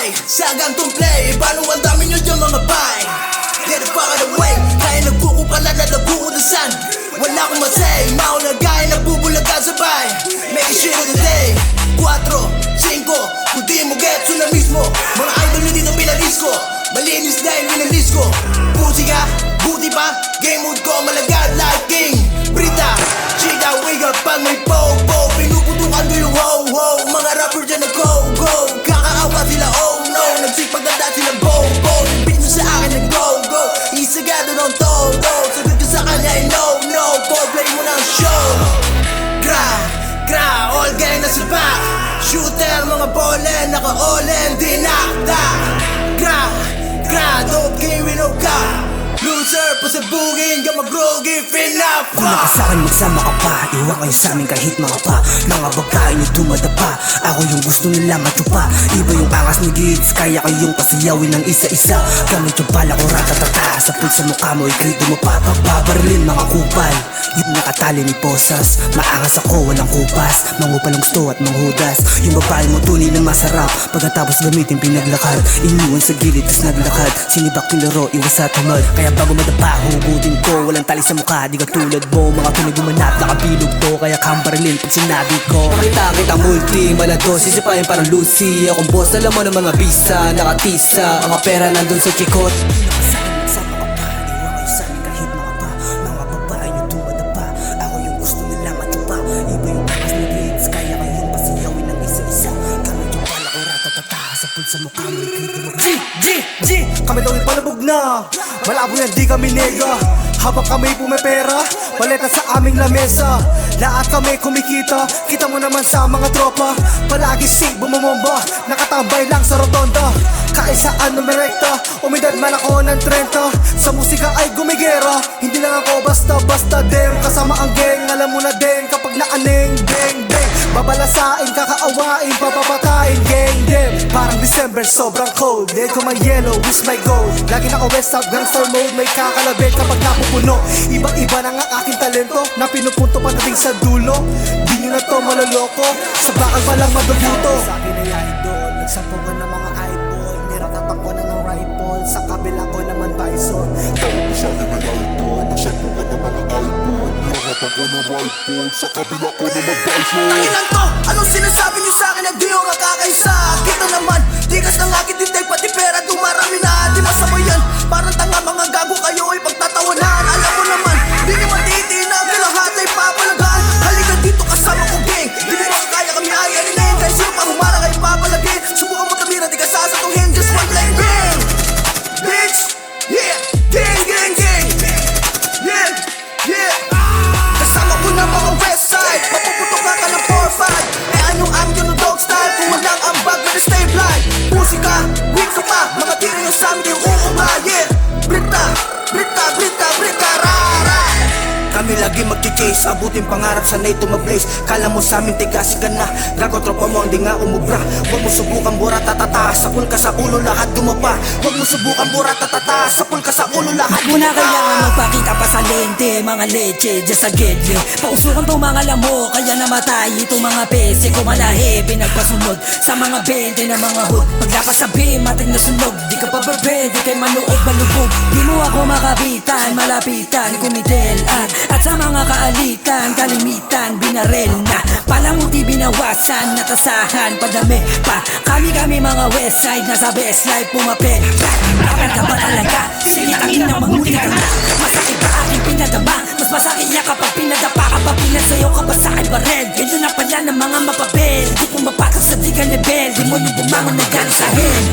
ay sagang tumplay. Paano ang dami nyo dyan mga bay? Get the fuck out of the way. Kaya nagkukupala na nag-uudasan. Wala akong masay, mauna gaya nagbubulagan sabay. Make it shit of the day 4, 5, kung di mo gets na mismo. Mga idol na dito pinalis ko. Malinis na yung winalis ko. Pusi ka, buti pa. Game mood ko malagad like king Brita, chika, wiga pag may po-po. Pinuputukan ko yung ho-ho. Mga rapper dyan na go-go. Kakaawa sila oh no. Nagsipaganda sila bo-bo. Yung beat mo sa akin na go-go. Isagado ng todo. Sagot ko sa kanya ay no-no. Play mo ng show. Gra, all gang na sa back. Shooter, mga bolen, naka-all-in, dinakda. Gra, dope game, we no ka. Loser, pasabugin, ka mag-grogi, finapa. Kung nakasakin magsama ka pa, iwan kayo sa amin kahit mga pa. Mga babae nyo dumadapa, ako yung gusto nila matupa. Iba yung angas ni Gids, kaya kayong pasiyawin ng isa-isa. Gamit yung pala ko ratatata, sa pulsa mukha mo ikrito mo pa. Pagbabarilin mga kupal, yung nakatali ni Posas. Maangas ako, walang kupas, mangupal ang gusto at manghudas. Yung babae mo tunay na masarap, pagkatapos gamitin pinaglakad. Iniwan sa gilid, tas naglakad. Sinibak yung laro, iwas sa tamad. Kaya bago madapa, hugutin ko. Walang tali sa mukha, di ka tulad mo. Mga tunay gumanap, nakabilog to. Kaya kambarilin pag sinabi ko. Makita kita multi, malado, sisipain parang Lucy. Akong boss, alam mo ng mga bisa, nakatisa. Mga pera nandun sa kikot. Sa mukha mo G! Kami daw ipalabog na. Malabo yan, di kami nega. Habang kami pumepera, paleta sa aming lamesa. Lahat kami kumikita, kita mo naman sa mga tropa. Palagi bumamomba, nakatambay lang sa rotonda. Kaisaan numerekta, umidad man ako ng 30. Sa musika ay gumigera, hindi lang ako basta-basta dem. Kasama ang gang, alam mo na din kapag naaning bang bang. Babalasain, kakaawain, papapatayin, gang dem. Parang December, sobrang cold. Dead ko my yellow, wish my gold. Lagi naka west up, gangster mode. May kakalabit kapag napupuno. Iba-iba na nga aking talento na pinupunto patating sa dulo. Di nyo na to maloloko, sa bakal pa lang madubuto. Sa akin ay idol, nagsampungan ng mga eyeball. Niratatak ko na ng rifle, sa kabila ko naman bison. Sa akin ay idol, nagsampungan ng mga eyeball. Niratatak ko ng rifle, sa kabila ko naman bison. Takinan to, anong sinasabi nyo sa akin na di ko kakakaisa? Kita naman, tikas ng akin tinday, pati pera dumarami na. Di masama yan, parang tanga mga gago kayo ay pagtatawanan. Alam mo naman, di nyo matitinan, lahat ay papalagaan. Halika dito kasama ko gang, di mo makakaya kami ay alinin. Dahil sino pa humarang ay papalagin. Subukan mo tabira, di ka sasatuhin, just one line bang. Bitch, yeah, gang, gang, gang. Yeah. Kasama ko na mga west side, mapuputok ka ng 4-5. Eh anong ang yun dog style, kung walang ambag na stay blind. Musika, weak ka pa, mga tira nyo sa amin yung uuma. Yeah, Brita, rara. Kami lagi magkikis, abutin pangarap sanay tumablaze. Kala mo sa amin tigas ka na, gago tropa mo hindi nga umubra. Huwag mo subukan bura tatata, sapul ka sa ulo lahat dumapa. Huwag mo subukan bura tatata, sapul ka sa ulo lahat Muna kailangan magpakita pa sa lente. Mga leche, just a gedle. Pausukan to mga lamo, kaya namatay itong mga pese. Kumalahe, pinagpasunod sa mga 20 na mga hood. Paglapas sa beam, ating nasunog. Di ka pa pwede kay manuod malubog. Di mo ako makapitan, malapitan, kumitelan. At sa mga kaalitan, kalimitan, binarel na. Palamuti binawasan, natasahan, padami pa. Kami mga west side, nasa best life, pumape. Rapper ka ba talaga? Sige tangin na mamuti ka na. Masakit pa aking pinadama, mas masakit niya kapag pinadapa ka pa. Pinasayo ka pa sa akin barel. Ganito na pala ng mga mapapel. Di pumapasok sa di ka level. Di mo yung bumangon na gansahin.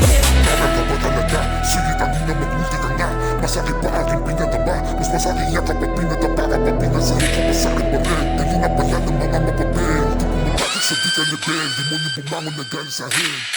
Rapper ka ba talaga? Sige tangin na mamuti ka na. Masakit pa aking pinadama, mas masakit niya kapag pinadapa ka pa. Pinasayo ka pa sa akin barel. Ganito na pala ng mga mapapel. Di pumapasok sa di ka level. Di mo yung bumangon na gansahin.